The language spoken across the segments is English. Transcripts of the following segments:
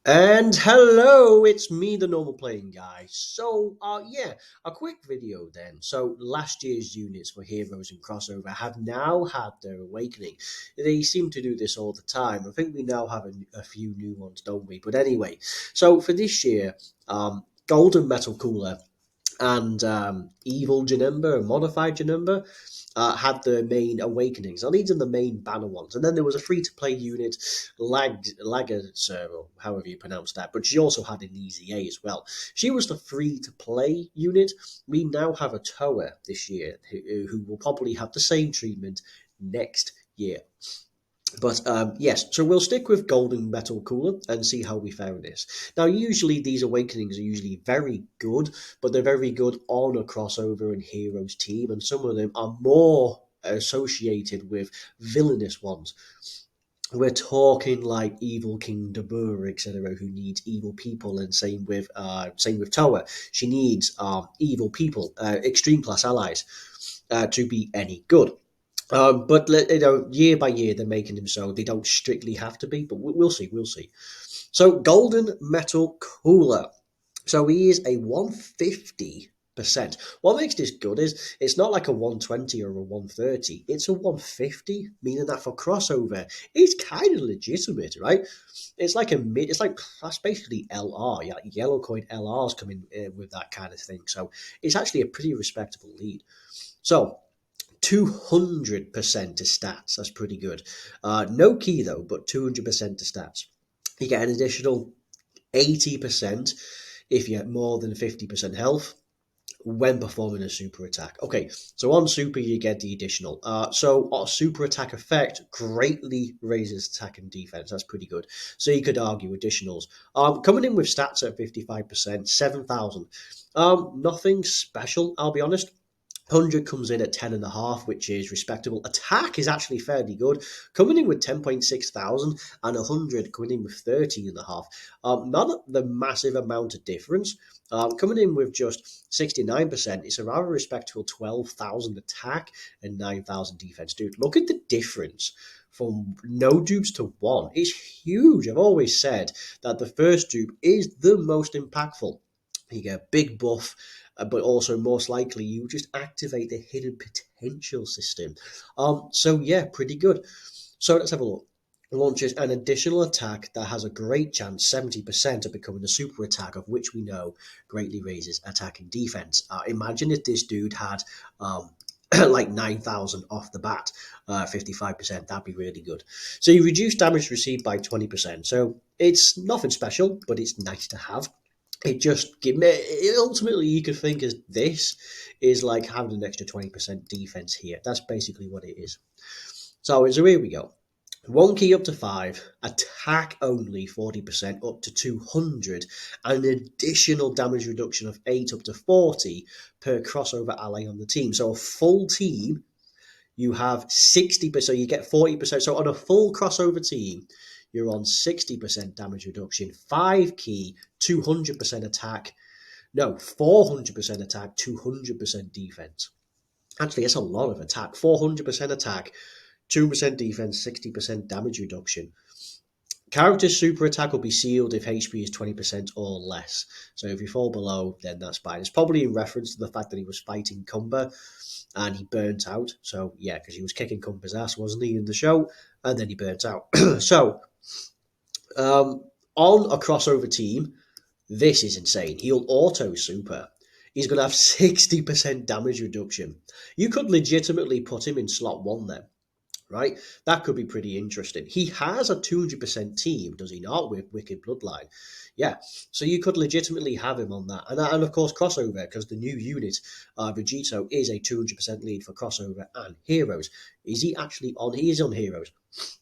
And hello, it's me, the normal playing guy. So, a quick video then. So, last year's units for Heroes and Crossover have now had their awakening. They seem to do this all the time. I think we now have a few new ones, don't we? But anyway, so for this year, Golden Metal Cooler and Evil Janemba and Modified Janemba had the main awakenings. Now these are the main banner ones, and then there was a free-to-play unit, Lagerser, or however you pronounce that. But she also had an Easy A as well. She was the free-to-play unit. We now have a Toa this year who will probably have the same treatment next year. But yes, so we'll stick with Golden Metal Cooler and see how we fare in this. Now, usually these awakenings are usually very good, but they're very good on a crossover and heroes team, and some of them are more associated with villainous ones. We're talking like Evil King Dabur, etc., who needs evil people, and same with Toa. She needs evil people, extreme class allies, to be any good. But year by year they're making them so they don't strictly have to be, but we'll see. We'll see. So Golden Metal Cooler. So he is a 150%. What makes this good is it's not like a 120 or a 130. It's a 150, meaning that for crossover, it's kind of legitimate, right? It's like a mid. It's like that's basically LR. Yeah, like yellow coin LRs coming with that kind of thing. So it's actually a pretty respectable lead. So 200% to stats. That's pretty good. No key though, but 200% to stats. You get an additional 80% if you have more than 50% health when performing a super attack. Okay, so on super you get the additional. So a super attack effect greatly raises attack and defense. That's pretty good. So you could argue additionals. Coming in with stats at 55%, 7,000. Nothing special, I'll be honest. 100 comes in at 10.5, which is respectable. Attack is actually fairly good, coming in with 10.6 thousand, and 100 coming in with 13.5. Not the massive amount of difference. Coming in with just 69%, it's a rather respectable 12,000 attack and 9,000 defense. Dude, look at the difference from no dupes to one. It's huge. I've always said that the first dupe is the most impactful. You get a big buff, but also most likely you just activate the hidden potential system. So yeah, pretty good. So let's have a look. Launches an additional attack that has a great chance, 70%, of becoming a super attack, of which we know greatly raises attack and defense. Imagine if this dude had like 9,000 off the bat, 55%, that'd be really good. So you reduce damage received by 20%. So it's nothing special, but it's nice to have. It just give me ultimately you could think as this is like having an extra 20% defense here. That's basically what it is. So here we go. One key up to 5, attack only 40% up to 200, and an additional damage reduction of 8 up to 40 per crossover ally on the team. So a full team, you have 60%, so you get 40%. So on a full crossover team, you're on 60% damage reduction, 5 key, 200% attack. No, 400% attack, 200% defense. Actually, it's a lot of attack. 400% attack, 2% defense, 60% damage reduction. Character's super attack will be sealed if HP is 20% or less. So if you fall below, then that's fine. It's probably in reference to the fact that he was fighting Cumber and he burnt out. So yeah, because he was kicking Cumber's ass, wasn't he, in the show? And then he burnt out. So on a crossover team, this is insane. He'll auto super. He's going to have 60% damage reduction. You could legitimately put him in slot 1 then, right? That could be pretty interesting. He has a 200% team, does he not, with Wicked Bloodline? Yeah, so you could legitimately have him on that. And of course, crossover, because the new unit, Vegito, is a 200% lead for crossover and heroes. Is he actually on? He is on heroes.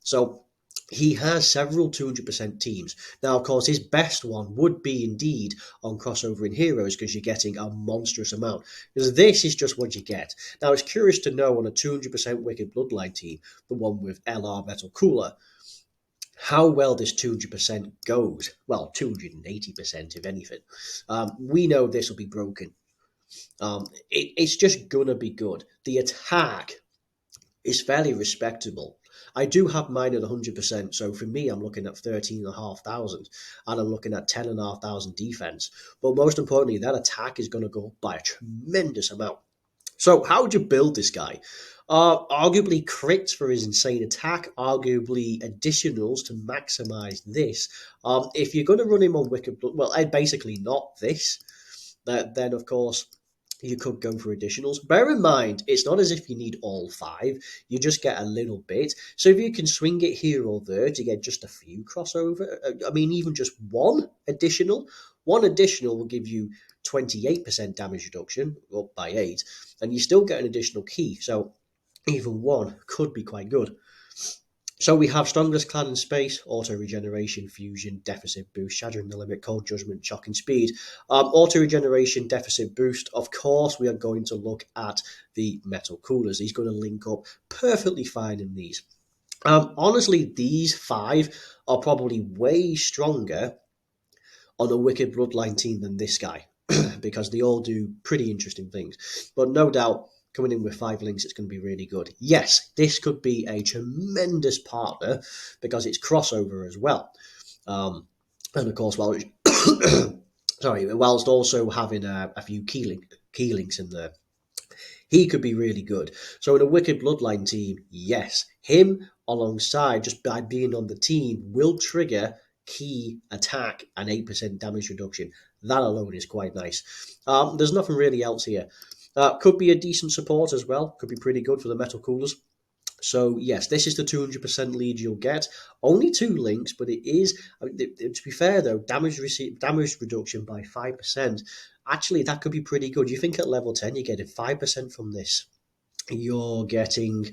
So he has several 200% teams. Now, of course, his best one would be indeed on crossover in Heroes because you're getting a monstrous amount. Because this is just what you get. Now, it's curious to know on a 200% Wicked Bloodline team, the one with LR Metal Cooler, how well this 200% goes. Well, 280% if anything. We know this will be broken. It's just going to be good. The attack is fairly respectable. I do have mine at 100%. So for me, I'm looking at 13,500 and I'm looking at 10,500 defense. But most importantly, that attack is going to go up by a tremendous amount. So how would you build this guy? Arguably crits for his insane attack, arguably additionals to maximize this. If you're going to run him on Wicked Blood, well, basically not this, then of course you could go for additionals. Bear in mind, it's not as if you need all 5. You just get a little bit. So if you can swing it here or there to get just a few crossover, even just one additional will give you 28% damage reduction, up by 8, and you still get an additional key. So even one could be quite good. So we have Strongest Clan in Space, Auto Regeneration, Fusion, Deficit Boost, Shattering the Limit, Cold Judgment, Shocking Speed. Auto Regeneration, Deficit Boost. Of course, we are going to look at the Metal Coolers. He's going to link up perfectly fine in these. Honestly, these 5 are probably way stronger on a Wicked Bloodline team than this guy because they all do pretty interesting things. But no doubt, coming in with 5 links, it's going to be really good. Yes, this could be a tremendous partner because it's crossover as well. And of course, whilst also having a few key links in there, he could be really good. So in a Wicked Bloodline team, yes, him alongside, just by being on the team, will trigger key attack and 8% damage reduction. That alone is quite nice. There's nothing really else here. Could be a decent support as well. Could be pretty good for the Metal Coolers. So yes, this is the 200% lead you'll get. Only 2 links, but it is, to be fair though, damage reduction by 5%. Actually, that could be pretty good. You think at level 10 you're getting 5% from this. You're getting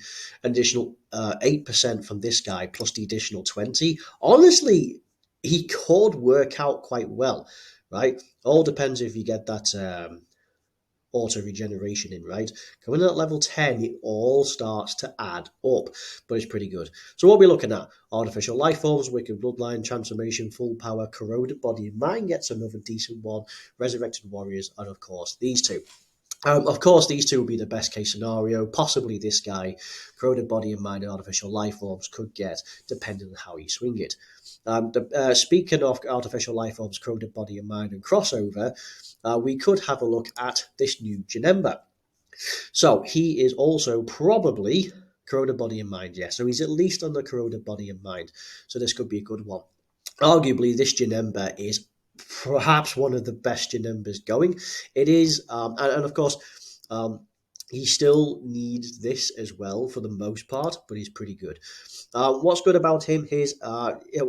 an additional 8% from this guy, plus the additional 20. Honestly, he could work out quite well, right? All depends if you get that auto regeneration in, right? Coming in at level 10, it all starts to add up, but it's pretty good. So what are we looking at? Artificial Life Forms, Wicked Bloodline, Transformation, Full Power, Corroded Body and Mind gets another decent one, Resurrected Warriors, and of course, these 2. Of course, these 2 will be the best case scenario. Possibly this guy, Corroded Body and Mind and Artificial Life Forms could get, depending on how you swing it. Speaking of Artificial Life Forms, Corroded Body and Mind and crossover, we could have a look at this new Janemba. So he is also probably Corroded Body and Mind, yeah. So he's at least on the Corroded Body and Mind. So this could be a good one. Arguably, this Janemba is perhaps one of the best Janembas going. It is, and of course, he still needs this as well for the most part, but he's pretty good. What's good about him is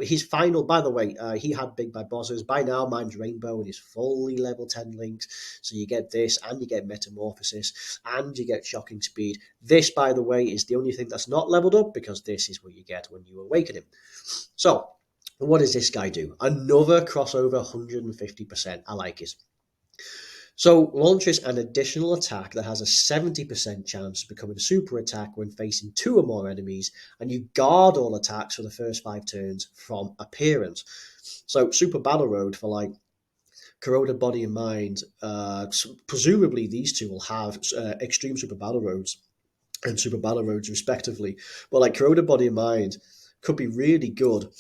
his final, by the way, he had Big Bad Bosses. By now, mine's Rainbow and is fully level 10 links. So you get this, and you get Metamorphosis, and you get Shocking Speed. This, by the way, is the only thing that's not leveled up, because this is what you get when you awaken him. So, what does this guy do? Another crossover 150%. I like it. So launches an additional attack that has a 70% chance of becoming a super attack when facing 2 or more enemies, and you guard all attacks for the first 5 turns from appearance. So Super Battle Road for like Corroded Body and Mind, presumably these 2 will have Extreme Super Battle Roads and Super Battle Roads respectively. But like Corroded Body and Mind could be really good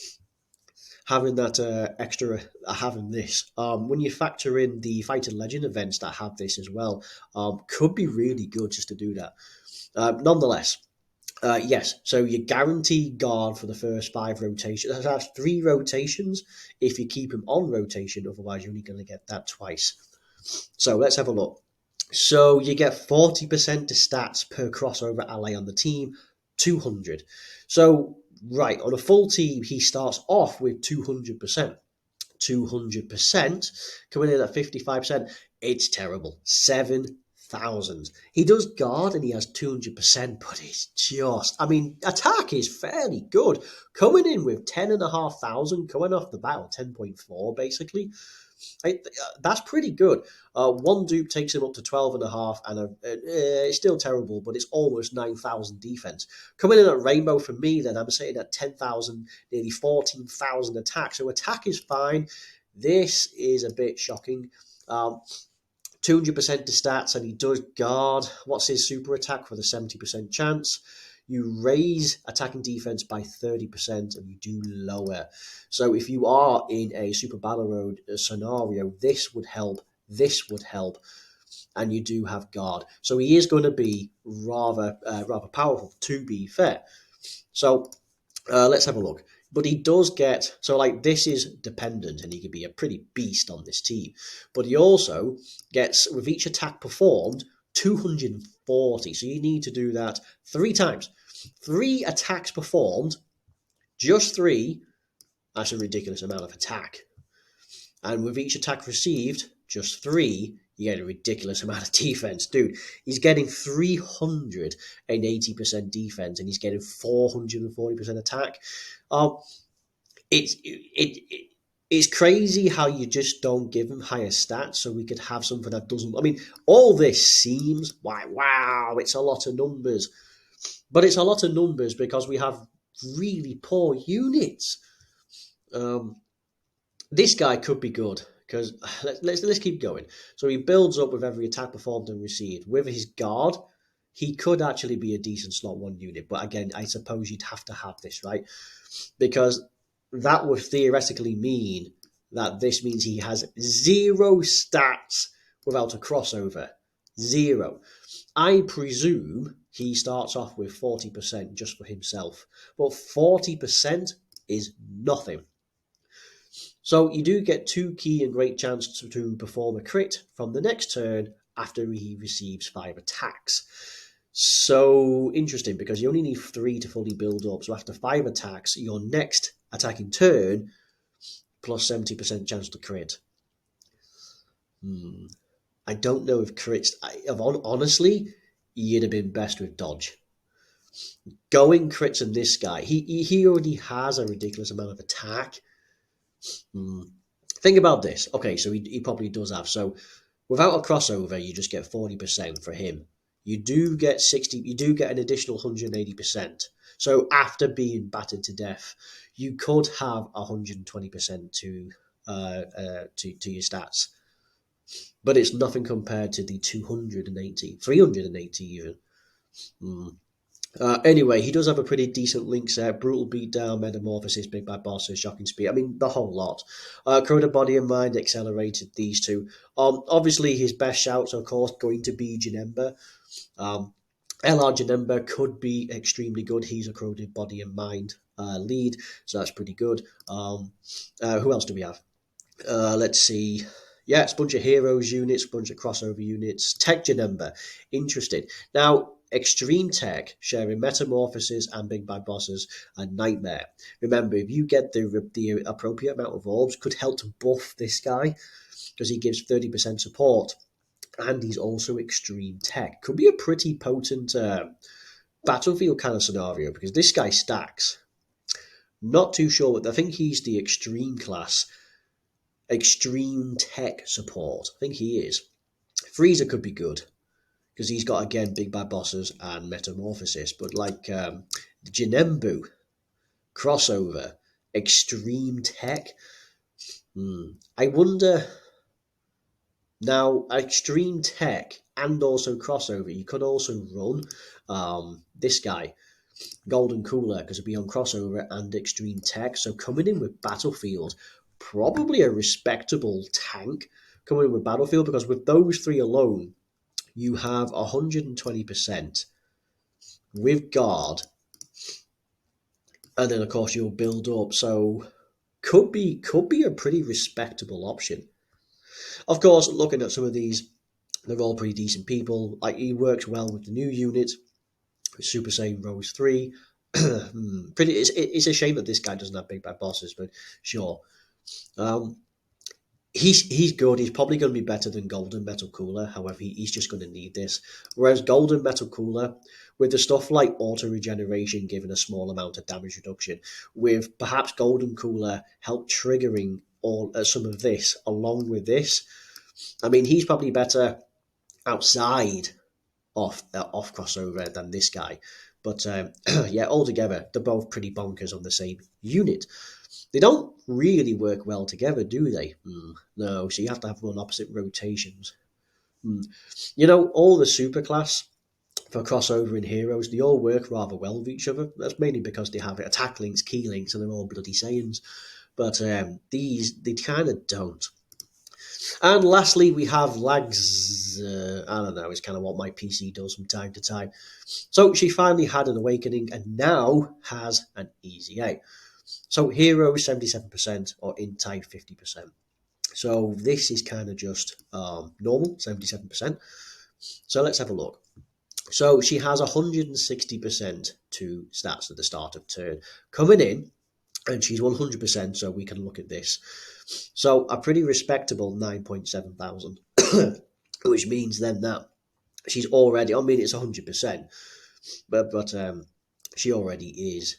having that extra, having this. When you factor in the Fighting Legend events that have this as well, could be really good just to do that. Nonetheless, yes, so you guarantee guard for the first 5 rotations. That's 3 rotations if you keep him on rotation, otherwise you're only going to get that twice. So let's have a look. So you get 40% to stats per crossover ally on the team, 200. So right, on a full team, he starts off with 200%. 200%, coming in at 55%. It's terrible. 7,000. He does guard and he has 200%, but it's just, attack is fairly good. Coming in with 10,500, coming off the battle, 10.4 basically. That's pretty good. 1 dupe takes him up to 12.5, and it's still terrible, but it's almost 9,000 defense. Coming in at Rainbow for me, then I'm sitting at 10,000, nearly 14,000 attack. So attack is fine. This is a bit shocking. 200% to stats, and he does guard. What's his super attack for the 70% chance? you raise attacking defense by 30% and you do lower. So if you are in a Super Battle Road scenario, this would help. This would help. And you do have guard. So he is going to be rather powerful, to be fair. So let's have a look. But he does get, so like this is dependent and he could be a pretty beast on this team. But he also gets, with each attack performed, 240. So you need to do that 3 times. 3 attacks performed, just 3. That's a ridiculous amount of attack. And with each attack received, just 3, you get a ridiculous amount of defense. Dude, he's getting 380% defense and he's getting 440% attack. It's crazy how you just don't give him higher stats so we could have something that doesn't. I mean, all this seems wow, it's a lot of numbers. But it's a lot of numbers because we have really poor units. This guy could be good because let's keep going. So he builds up with every attack performed and received. With his guard, he could actually be a decent slot 1 unit. But again, I suppose you'd have to have this, right? Because that would theoretically mean that this means he has 0 stats without a crossover. 0. I presume he starts off with 40% just for himself. But 40% is nothing. So you do get 2 key and great chance to perform a crit from the next turn after he receives 5 attacks. So interesting because you only need 3 to fully build up. So after 5 attacks, your next attacking turn plus 70% chance to crit. I don't know if crits. Honestly, you'd have been best with dodge. Going crits in this guy, he already has a ridiculous amount of attack. Think about this. Okay, so he probably does have. So without a crossover, you just get 40% for him. You do get 60. You do get an additional 180%. So after being battered to death, you could have 120% to your stats. But it's nothing compared to the 280, 380 even. Anyway, he does have a pretty decent link set. Brutal Beatdown, Metamorphosis, Big Bad Bosses, Shocking Speed. I mean, the whole lot. Corroded Body and Mind accelerated these 2. Obviously, his best shouts are, of course, going to be Janemba. LR Janemba could be extremely good. He's a Corroded Body and Mind lead, so that's pretty good. Who else do we have? Let's see. Yeah, it's a bunch of heroes units, a bunch of crossover units. Tech Janemba. Interesting. Now, Extreme Tech sharing Metamorphosis and Big Bad Bosses and Nightmare. Remember, if you get the appropriate amount of orbs, could help to buff this guy because he gives 30% support. And he's also Extreme Tech. Could be a pretty potent battlefield kind of scenario because this guy stacks. Not too sure, but I think he's the Extreme class. Extreme Tech support. I think he is. Freezer could be good because he's got, again, Big Bad Bosses and Metamorphosis. But like Janembu, crossover, Extreme Tech. I wonder. Now, Extreme Tech and also crossover, you could also run this guy, Golden Cooler, because it'd be on crossover and Extreme Tech. So coming in with Battlefield, probably a respectable tank coming in with Battlefield, because with those 3 alone, you have 120% with guard, and then of course you'll build up. So could be a pretty respectable option. Of course, looking at some of these, they're all pretty decent people. Like, he works well with the new unit, Super Saiyan Rose 3. It's a shame that this guy doesn't have Big Bad Bosses, but sure. He's good. He's probably going to be better than Golden Metal Cooler. However, he's just going to need this. Whereas Golden Metal Cooler, with the stuff like auto regeneration giving a small amount of damage reduction, with perhaps Golden Cooler help triggering all some of this along with this, I mean, he's probably better outside off crossover than this guy. But yeah, altogether, they're both pretty bonkers on the same unit. They don't really work well together, do they? No, so you have to have them on opposite rotations. You know, all the superclass for crossover in heroes. They all work rather well with each other. That's mainly because they have attack links, key links, and they're all bloody Saiyans. But these, they kind of don't. And lastly, we have lags. I don't know, it's kind of what my PC does from time to time. So she finally had an awakening and now has an easy A. So hero 77% or in type 50%. So this is kind of just normal, 77%. So let's have a look. So she has 160% to stats at the start of turn. Coming in, and she's 100%, so we can look at this. So a pretty respectable 9.7 thousand, which means then that she's already, I mean, it's 100%, but she already is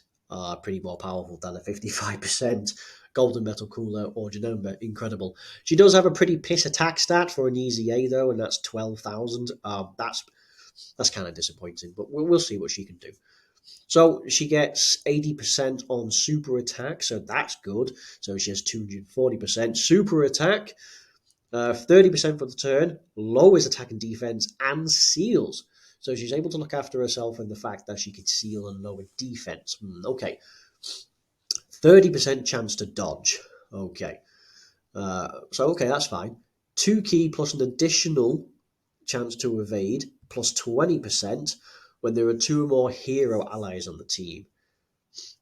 pretty more powerful than a 55% golden metal cooler or Genoma. Incredible. She does have a pretty piss attack stat for an easy A though, and that's 12,000. That's kind of disappointing, but we'll see what she can do. So she gets 80% on super attack, so that's good. So she has 240% super attack, 30% for the turn, lowers attack and defense, and seals. So she's able to look after herself and the fact that she can seal and lower defense. Okay. 30% chance to dodge. Okay. Okay, that's fine. 2 key plus an additional chance to evade plus 20% when there are 2 or more hero allies on the team.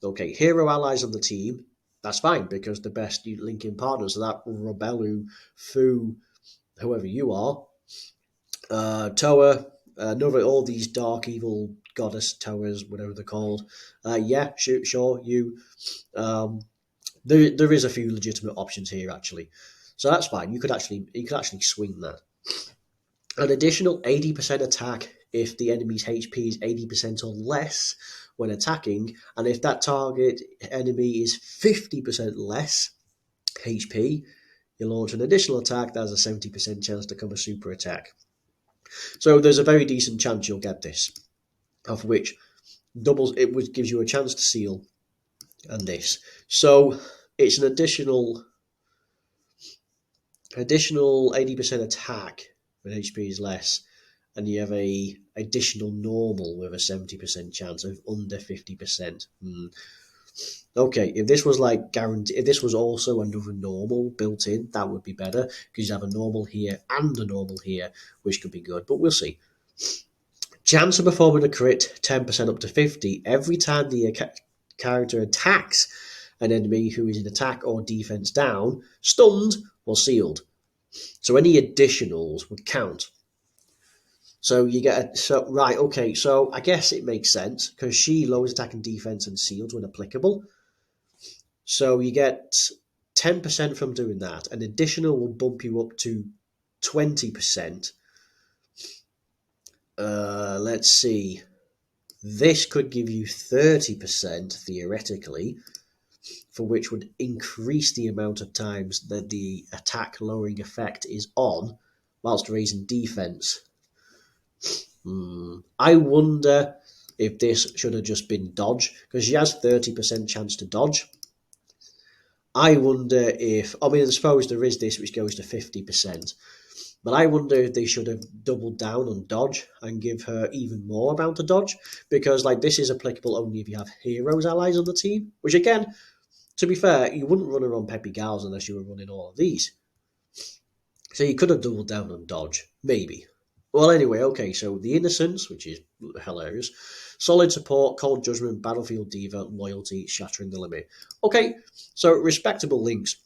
Okay, hero allies on the team, that's fine because the best linking partners are that Robelu, Fu, whoever you are, Toa, all these dark evil goddess Toas, whatever they're called. Yeah, sure, you. There is a few legitimate options here actually, so that's fine. You could actually swing that. An additional 80% attack if the enemy's HP is 80% or less when attacking, and if that target enemy is 50% less HP, you launch an additional attack that has a 70% chance to come a super attack. So there's a very decent chance you'll get this, of which doubles it, which gives you a chance to seal, and this. So it's an additional 80% attack when HP is less, and you have a additional normal with a 70% chance of under 50%. Okay, if this was like guaranteed, if this was also another normal built in, that would be better because you have a normal here and a normal here, which could be good. But we'll see. Chance of performing a crit 10% up to 50 every time the character attacks an enemy who is in attack or defense down, stunned or sealed. So any additionals would count. So you get right, okay, so I guess it makes sense because she lowers attack and defense and seals when applicable. So you get 10% from doing that. An additional will bump you up to 20%. Let's see. This could give you 30% theoretically, for which would increase the amount of times that the attack lowering effect is on whilst raising defense. I wonder if this should have just been dodge, because she has 30% chance to dodge. I wonder if, I mean, I suppose there is this which goes to 50%, but I wonder if they should have doubled down on dodge and give her even more amount to dodge, because like this is applicable only if you have heroes allies on the team, which again, to be fair, you wouldn't run her on Peppy Gals unless you were running all of these. So you could have doubled down on dodge, maybe. Well, anyway, okay, so the Innocence, which is hilarious, solid support, cold judgment, battlefield diva, loyalty, shattering the limit. Okay, so respectable links.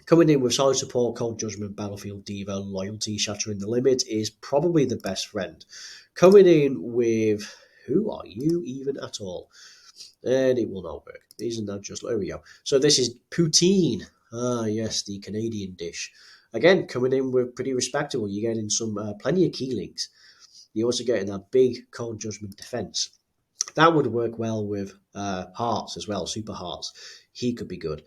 Coming in with solid support, cold judgment, battlefield diva, loyalty, shattering the limit is probably the best friend. Coming in with, who are you even at all? And it will not work. Isn't that just, there we go. So this is poutine. Ah, yes, the Canadian dish. Again, coming in with pretty respectable. You're getting some plenty of key links. You're also getting that big cold judgment defense. That would work well with Hearts as well, Super Hearts. He could be good.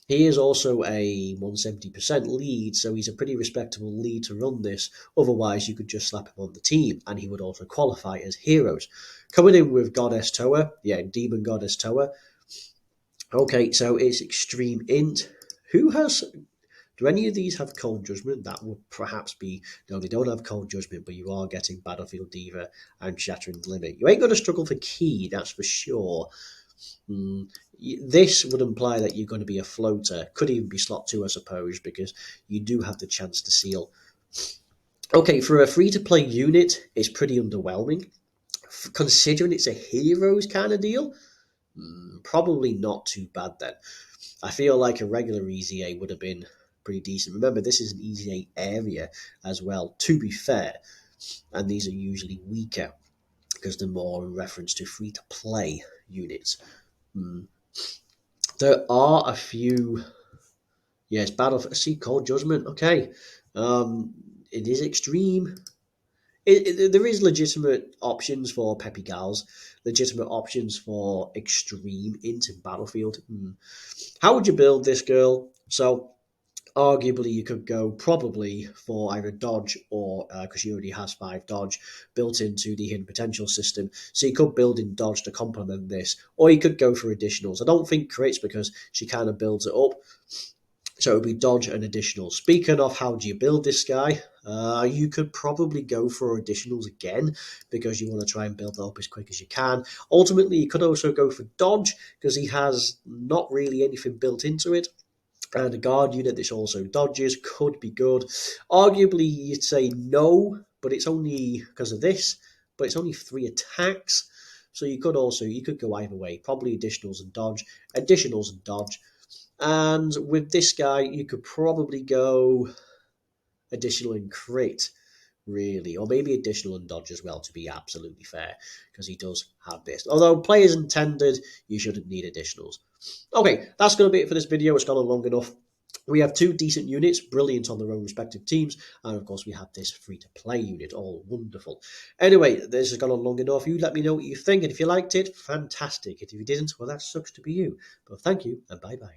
He is also a 170% lead, so he's a pretty respectable lead to run this. Otherwise, you could just slap him on the team, and he would also qualify as heroes. Coming in with Goddess Toa, Demon Goddess Toa. Okay, so it's Extreme Int. Who has Do any of these have Cold Judgment? That would perhaps be, no, they don't have Cold Judgment, but you are getting Battlefield Diva and Shattering Limit. You ain't going to struggle for key, that's for sure. This would imply that you're going to be a floater. Could even be slot 2, I suppose, because you do have the chance to seal. Okay, for a free-to-play unit, it's pretty underwhelming. Considering it's a Heroes kind of deal, probably not too bad then. I feel like a regular Easy A would have been pretty decent. Remember, this is an Easy A area as well, to be fair, and these are usually weaker because they're more in reference to free-to-play units. There are a few. Yes, see, Cold Judgment. Okay, it is extreme. There is legitimate options for Peppy Gals, legitimate options for extreme into Battlefield. How would you build this girl? So, arguably, you could go probably for either dodge or, because she already has 5 dodge built into the hidden potential system. So you could build in dodge to complement this, or you could go for additionals. I don't think crits because she kind of builds it up. So it would be dodge and additionals. Speaking of how do you build this guy, you could probably go for additionals again because you want to try and build that up as quick as you can. Ultimately, you could also go for dodge because he has not really anything built into it. And a guard unit that also dodges could be good. Arguably, you'd say no, but it's only because of this. But it's only 3 attacks, so you could go either way. Probably additionals and dodge. And with this guy, you could probably go additional and crit, really, or maybe additional and dodge as well, to be absolutely fair, because he does have this. Although players intended, you shouldn't need additionals. Okay, that's going to be it for this video. It's gone on long enough. We have 2 decent units, brilliant on their own respective teams, and of course we have this free-to-play unit, all wonderful. Anyway, this has gone on long enough. You let me know what you think, and if you liked it, fantastic. And if you didn't, well, that sucks to be you. But thank you, and bye-bye.